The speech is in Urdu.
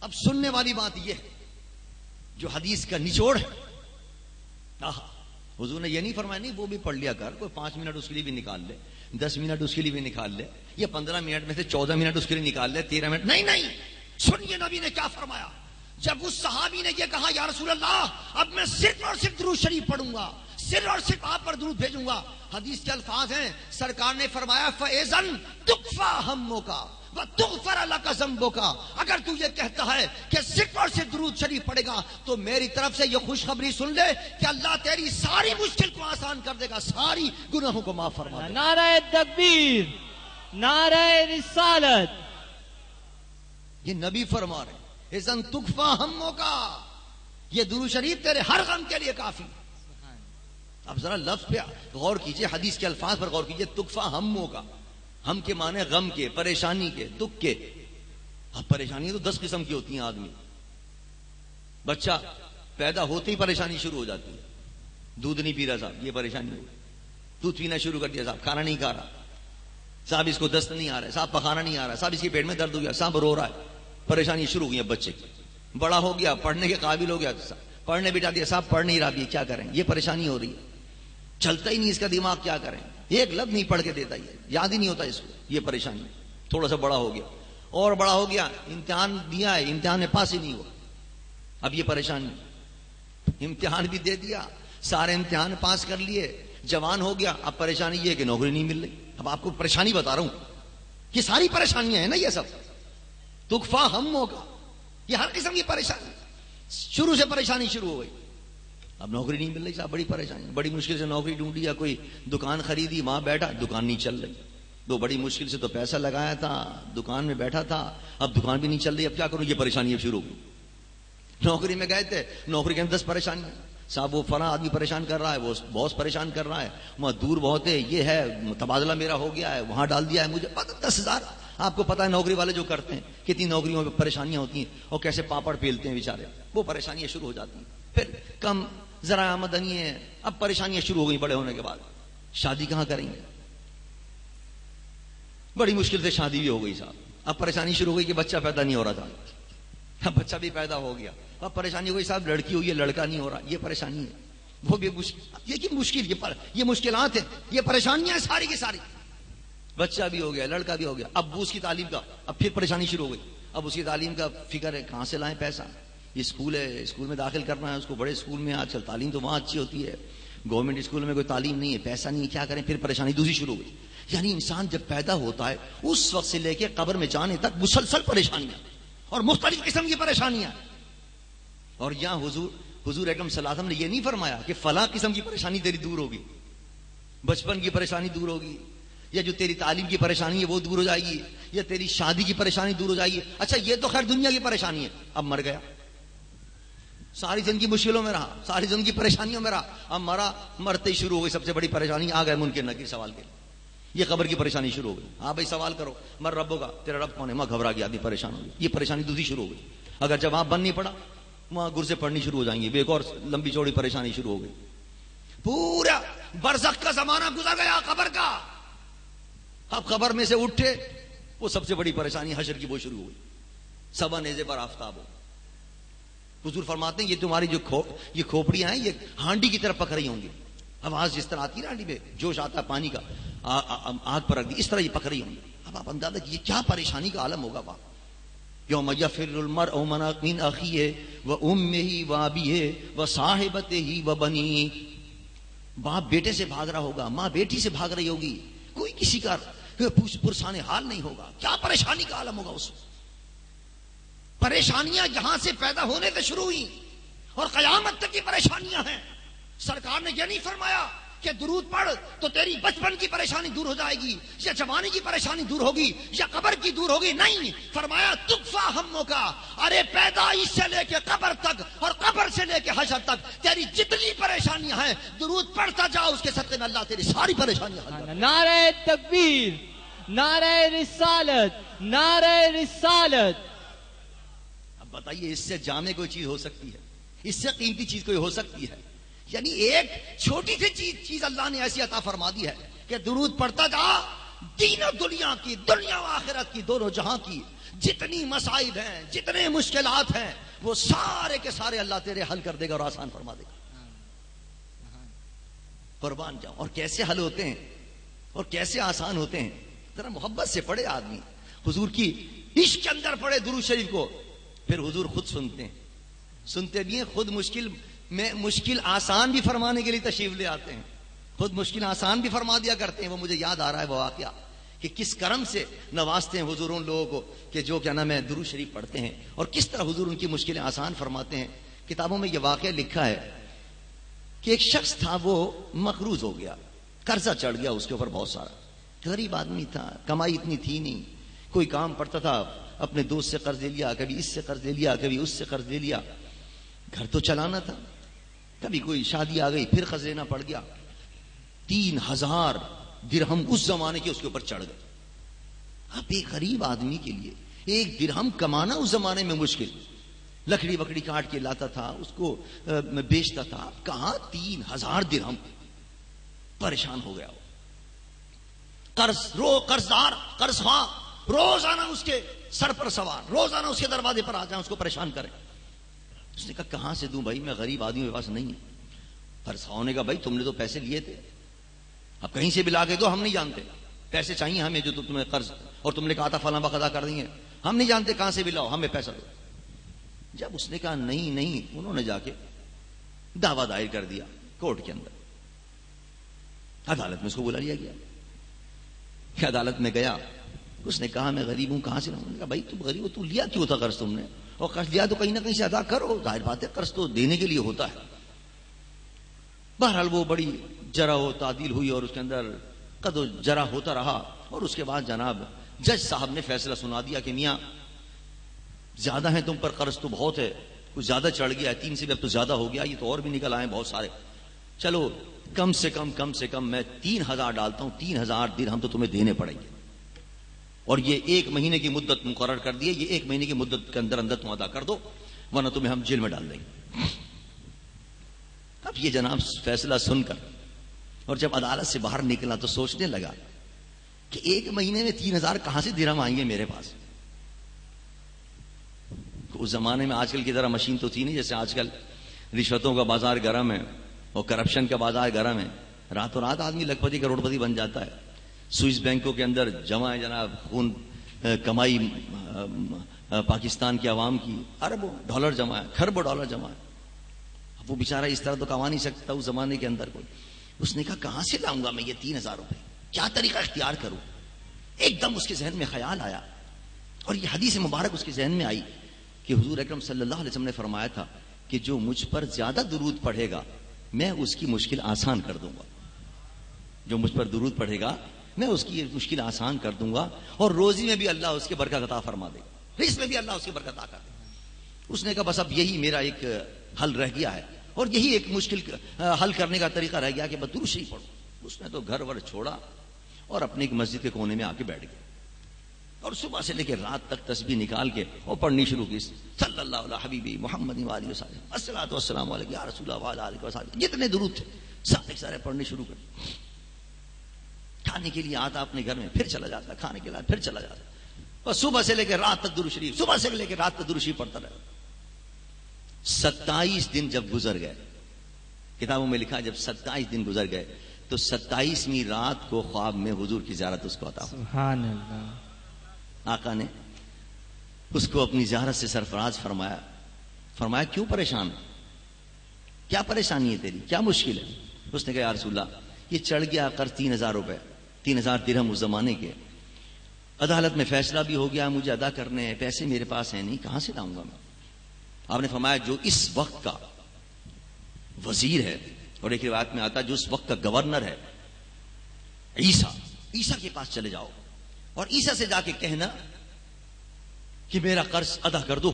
اب سننے والی بات یہ ہے جو حدیث کا نچوڑ ہے. حضور نے یہ نہیں فرمایا نہیں وہ بھی پڑھ لیا کر, کوئی 5 منٹ اس کے لیے بھی نکال لے, 10 منٹ اس کے لیے بھی نکال لے, یہ 15 منٹ میں سے 14 منٹ اس کے لیے نکال لے, 13 منٹ. نہیں, سنیے نبی نے کیا فرمایا. جب اس صحابی نے یہ کہا یا رسول اللہ اب میں صرف اور صرف درود شریف پڑھوں گا, صرف اور صرف آپ پر درود بھیجوں گا, حدیث کے الفاظ ہیں سرکار نے فرمایا فَإِذًا تُكْفَىٰ هَمُّكَ وَتُغْفَرَ لَكَ ذَنبُكَ. اگر تو یہ کہتا ہے کہ صرف اور صرف درود شریف پڑھے گا تو میری طرف سے یہ خوشخبری سن لے کہ اللہ تیری ساری مشکل کو آسان کر دے گا, ساری گناہوں کو معاف فرما دے گا. نعرہ تکبیر, نعرہ رسالت. یہ نبی فرما رہے اذن تکفا ہموں کا, یہ درود شریف تیرے ہر غم کے لیے کافی. اب ذرا لفظ پہ غور کیجئے, حدیث کے الفاظ پر غور کیجئے. تکفا ہموں کا, ہم کے معنی غم کے, پریشانی کے, دکھ کے. اب پریشانی تو 10 قسم کی ہوتی ہیں. آدمی بچہ پیدا ہوتے ہی پریشانی شروع ہو جاتی ہے. دودھ نہیں پی رہا صاحب, یہ پریشانی ہو. دودھ پینا شروع کر دیا صاحب, کھانا نہیں کھا رہا صاحب, اس کو دست نہیں آ رہا ہے صاحب, پخانا نہیں آ رہا صاحب, اس کے پیٹ میں درد ہو گیا صاحب, رو رہا ہے. پریشانی شروع ہو گئی. بچے کی بڑا ہو گیا, پڑھنے کے قابل ہو گیا, پڑھنے بٹھا دیا صاحب, پڑھ نہیں رہا بھی, کیا کریں, یہ پریشانی ہو رہی ہے. چلتا ہی نہیں اس کا دماغ, کیا کریں, ایک لفظ نہیں پڑھ کے دیتا, یہ یاد ہی نہیں ہوتا اس کو, یہ پریشانی. تھوڑا سا بڑا ہو گیا اور بڑا ہو گیا, امتحان دیا ہے, امتحان میں پاس ہی نہیں ہوا, اب یہ پریشانی. امتحان بھی دے دیا, سارے امتحان پاس کر لیے, جوان ہو گیا, اب پریشانی یہ کہ نوکری نہیں مل رہی. اب آپ کو پریشانی بتا رہا ہوں, یہ ساری پریشانیاں ہیں نا, یہ سب تکفا ہموں کا, یہ ہر قسم کی پریشانی. شروع سے پریشانی شروع ہو گئی, اب نوکری نہیں مل رہی صاحب, بڑی پریشانی, بڑی مشکل سے نوکری ڈھونڈی, یا کوئی دکان خریدی, وہاں بیٹھا, دکان نہیں چل رہی. تو بڑی مشکل سے تو پیسہ لگایا تھا, دکان میں بیٹھا تھا, اب دکان بھی نہیں چل رہی, اب کیا کروں, یہ پریشانی اب شروع ہو گئی. نوکری میں گئے تھے, نوکری کے 10 پریشانیاں صاحب, وہ فلاں آدمی پریشان کر رہا ہے, وہ باس پریشان کر رہا ہے, وہاں دور بہت ہے, یہ ہے, تبادلہ میرا ہو گیا ہے, وہاں ڈال دیا ہے مجھے 10,000. آپ کو پتا ہے نوکری والے جو کرتے ہیں کتنی نوکریوں میں پریشانیاں ہوتی ہیں, اور کیسے پاپڑ پیلتے ہیں بیچارے, وہ پریشانیاں شروع ہو جاتی ہیں. پھر کم ذرا آمدنی ہے, اب پریشانیاں شروع ہو گئی. بڑے ہونے کے بعد شادی کہاں کریں گے, بڑی مشکل سے شادی بھی ہو گئی صاحب, اب پریشانی شروع ہو گئی کہ بچہ پیدا نہیں ہو رہا تھا, اب بچہ بھی پیدا ہو گیا, اب پریشانی ہو گئی صاحب, لڑکی ہوئی ہے, لڑکا نہیں ہو رہا, یہ پریشانی ہے. وہ بھی مشکل, یہ کی مشکل, یہ مشکلات ہیں, یہ پریشانیاں ہیں ساری کی ساری. بچہ بھی ہو گیا, لڑکا بھی ہو گیا, اب اس کی تعلیم کا, اب پھر پریشانی شروع ہو گئی. اب اس کی تعلیم کا فکر ہے, کہاں سے لائیں پیسہ, اسکول ہے, اسکول میں داخل کرنا ہے اس کو, بڑے اسکول میں, آج کل تعلیم تو وہاں اچھی ہوتی ہے, گورنمنٹ اسکول میں کوئی تعلیم نہیں ہے, پیسہ نہیں ہے, کیا کریں, پھر پریشانی دوسری شروع ہو گئی. یعنی انسان جب پیدا ہوتا ہے اس وقت سے لے کے قبر میں جانے تک مسلسل پریشانیاں اور مختلف قسم کی پریشانیاں. اور یہاں حضور اکرم صلی اللہ علیہ وسلم نے یہ نہیں فرمایا کہ فلاں قسم کی پریشانی تیری دور ہوگی, بچپن کی پریشانی دور ہوگی, یا جو تیری تعلیم کی پریشانی ہے وہ دور ہو جائے گی, یا تیری شادی کی پریشانی دور ہو جائے گی. اچھا یہ تو خیر دنیا کی پریشانی ہے, اب مر گیا, ساری زندگی مشکلوں میں رہا, ساری زندگی پریشانیوں میں رہا, اب مرا, مرتے ہی شروع ہو گئی سب سے بڑی پریشانی, آ گئے منکر نکیر سوال کے, یہ قبر کی پریشانی شروع ہو گئی. ہاں بھائی سوال کرو, مر رب ہوگا, تیرا رب کون ہے, ماں گھبرا گیا, آدمی پریشان ہو گئی, یہ پریشانی دوسری شروع ہو گئی. اگر جواب بن نہیں پڑا, وہاں گرزے پڑنی شروع ہو جائیں گی, ایک اور لمبی چوڑی پریشانی شروع ہو گئی. پورا برزخ کا زمانہ گزر گیا قبر کا, اب قبر میں سے اٹھے, وہ سب سے بڑی پریشانی حشر کی وہ شروع ہو گئی, صبح نیزے پر آفتاب ہو. حضور فرماتے ہیں یہ تمہاری جو یہ کھوپڑیاں ہیں یہ ہانڈی کی طرف پک رہی ہوں گی, آواز جس طرح آتی ہے ہانڈی میں جوش آتا ہے پانی کا, آگ پر رکھ دی, اس طرح یہ پک رہی ہوں گی. اب آپ اندازہ یہ کیا پریشانی کا عالم ہوگا. وہاں یوم یفر المرء من اخیہ و امہ و ابیہ و صاحبتہ و بنیہ, باپ بیٹے سے بھاگ رہا ہوگا, ماں بیٹی سے بھاگ رہی ہوگی, کوئی کسی کا پرسان حال نہیں ہوگا. کیا پریشانی کا عالم ہوگا اس وقت. پریشانیاں جہاں سے پیدا ہونے سے شروع ہوئی اور قیامت تک کی پریشانیاں ہیں. سرکار نے یہ نہیں فرمایا کہ درود پڑھ تو تیری بچپن کی پریشانی دور ہو جائے گی, یا جوانی کی پریشانی دور ہوگی, یا قبر کی دور ہوگی. نہیں, فرمایا تکفا ہموں کا, ارے پیدائش سے لے کے قبر تک اور قبر سے لے کے حشر تک تیری جتنی پریشانیاں ہیں درود پڑھتا جا, اس کے صدقے میں اللہ تیری ساری پریشانیاں حل کر دے. نعرہ تکبیر, نعرہ رسالت, نعرہ رسالت. اب بتائیے اس سے جامع کوئی چیز ہو سکتی ہے, اس سے قیمتی چیز کوئی ہو سکتی ہے. یعنی ایک چھوٹی سی چیز اللہ نے ایسی عطا فرما دی ہے کہ درود پڑھتا جا, دین و دنیا کی, دنیا و آخرت کی, دونوں جہاں کی جتنی مسائل ہیں، جتنے مشکلات ہیں، وہ سارے کے سارے اللہ تیرے حل کر دے گا اور آسان فرما دے گا. قربان جاؤں. اور کیسے حل ہوتے ہیں اور کیسے آسان ہوتے ہیں. ذرا محبت سے پڑھے آدمی، حضور کی عشق کے اندر پڑھے درود شریف کو، پھر حضور خود سنتے ہیں. سنتے بھی ہیں، خود مشکل آسان بھی فرمانے کے لیے تشریف لے آتے ہیں. خود مشکل آسان بھی فرما دیا کرتے ہیں. وہ مجھے یاد آ رہا ہے وہ واقعہ کہ کس کرم سے نوازتے ہیں حضور ان لوگوں کو کہ جو کیا نام ہے درود شریف پڑھتے ہیں، اور کس طرح حضور ان کی مشکلیں آسان فرماتے ہیں. کتابوں میں یہ واقعہ لکھا ہے کہ ایک شخص تھا، وہ مقروض ہو گیا، قرضہ چڑھ گیا اس کے اوپر بہت سارا. غریب آدمی تھا، کمائی اتنی تھی نہیں، کوئی کام پڑتا تھا، اپنے دوست سے قرض لے لیا، کبھی اس سے قرض لے لیا، کبھی اس سے قرض لے لیا. گھر تو چلانا تھا، کبھی کوئی شادی آ گئی پھر قرض لینا پڑ گیا. 3000 درہم اس زمانے کے اس کے اوپر چڑھ گئے. اب ایک غریب آدمی کے لیے 1 درہم کمانا اس زمانے میں مشکل. لکڑی وکڑی کاٹ کے لاتا تھا، اس کو بیچتا تھا. کہاں 3000 درہم. پریشان ہو گیا وہ. قرضدار قرض خواہ روزانہ اس کے سر پر سوار، روزانہ اس کے دروازے پر آ جائیں، اس کو پریشان کریں. اس نے کہا کہاں سے دوں بھائی، میں غریب آدمی، میرے پاس نہیں ہے. قرض خواہ نے کہا بھائی تم نے تو پیسے لیے تھے، اب کہیں سے بھی لا کے دو، ہم نہیں جانتے. پیسے چاہیے ہمیں جو تمہیں قرض، اور تم نے کہا تھا فلاں وقت ادا کر دیں گے، ہم نہیں جانتے کہاں سے بھی لاؤ، ہمیں پیسہ دو. جب اس نے کہا نہیں، انہوں نے جا کے دعویٰ دائر کر دیا کورٹ کے اندر. عدالت میں اس کو بلا لیا گیا. عدالت میں گیا، اس نے کہا میں غریب ہوں، کہاں سے لاؤں؟ کہا بھائی تم غریب ہو، تو لیا کیوں تھا قرض تم نے؟ اور قرض لیا تو کہیں نہ کہیں سے ادا کرو، ظاہر بات ہے قرض تو دینے کے لیے ہوتا ہے. بہرحال وہ بڑی جرا و تعدیل ہوئی اور اس کے اندر قد و جرا ہوتا رہا. اور اس کے بعد جناب جج صاحب نے فیصلہ سنا دیا کہ میاں زیادہ ہیں تم پر قرض، تو بہت ہے، کچھ زیادہ چڑھ گیا ہے، 3 سے بھی اب تو زیادہ ہو گیا، یہ تو اور بھی نکل آئے بہت سارے. چلو کم سے کم میں 3000 ڈالتا ہوں، 3000 درہم تو تمہیں دینے پڑیں گے، اور یہ 1 مہینے کی مدت مقرر کر دیے، یہ 1 مہینے کی مدت کے اندر تم ادا کر دو، ورنہ تمہیں ہم جیل میں ڈال دیں گے. اب یہ جناب فیصلہ سن کر اور جب عدالت سے باہر نکلا تو سوچنے لگا کہ 1 مہینے میں 3000 کہاں سے درہم آئیں گے میرے پاس. اس زمانے میں آج کل کی طرح مشین تو تھی نہیں، جیسے آج کل رشوتوں کا بازار گرم ہے اور کرپشن کا بازار گرم ہے. راتوں رات آدمی لکھپتی کروڑپتی بن جاتا ہے. سوئس بینکوں کے اندر جمع ہے جناب خون کمائی پاکستان کی عوام کی، اربوں ڈالر جمع ہے، کھربوں ڈالر جمع ہے. اب وہ بیچارہ اس طرح تو کما نہیں سکتا اس زمانے کے اندر کوئی. اس نے کہا کہاں سے لاؤں گا میں یہ 3000 روپے، کیا طریقہ اختیار کروں؟ ایک دم اس کے ذہن میں خیال آیا اور یہ حدیث مبارک اس کے ذہن میں آئی کہ حضور اکرم صلی اللہ علیہ وسلم نے فرمایا تھا کہ جو مجھ پر زیادہ درود پڑھے گا میں اس کی مشکل آسان کر دوں گا. جو مجھ پر درود پڑھے گا میں اس کی مشکل آسان کر دوں گا، اور روزی میں بھی اللہ اس کی برکت عطا فرما دے گا، رزق میں بھی اللہ اس کی برکت عطا کر دے گا. اس نے کہا بس اب یہی میرا ایک حل رہ گیا ہے، اور یہی ایک مشکل حل کرنے کا طریقہ رہ گیا کہ بس درود شریف پڑھو. اس نے تو گھر ور چھوڑا اور اپنے ایک مسجد کے کونے میں آ کے بیٹھ گیا، اور صبح سے لے کے رات تک تسبیح نکال کے اور پڑھنی شروع کی، صلی اللہ علیہ حبیبی محمد وآلہ وسلم الصلاۃ والسلام علیک یا رسول اللہ وعلی آلہ وصحبہ، جتنے درود تھے سارے پڑھنے شروع کر. کھانے کے لیے آتا اپنے گھر میں، پھر چلا جاتا، کھانے کے لیے پھر چلا جاتا، اور صبح سے لے کے رات تک درود شریف، صبح سے لے کے رات تک درود شریف پڑھتا رہا. 27 دن جب گزر گئے، کتابوں میں لکھا جب 27 دن گزر گئے تو 27ویں رات کو خواب میں حضور کی زیارت اس کو عطا ہوئی. سبحان اللہ. آقا نے اس کو اپنی زیارت سے سرفراز فرمایا کیوں پریشان، کیا پریشانی ہے تیری، کیا مشکل ہے؟ اس نے کہا یا رسول اللہ یہ چڑھ گیا قرض 3000 روپے، 3000 درہم اس زمانے کے، عدالت میں فیصلہ بھی ہو گیا، مجھے ادا کرنے ہیں، پیسے میرے پاس ہیں نہیں، کہاں سے لاؤں گا میں؟ آپ نے فرمایا جو اس وقت کا وزیر ہے، اور ایک روایت میں آتا جو اس وقت کا گورنر ہے، عیسیٰ کے پاس چلے جاؤ اور عیسیٰ سے جا کے کہنا کہ میرا قرض ادا کر دو.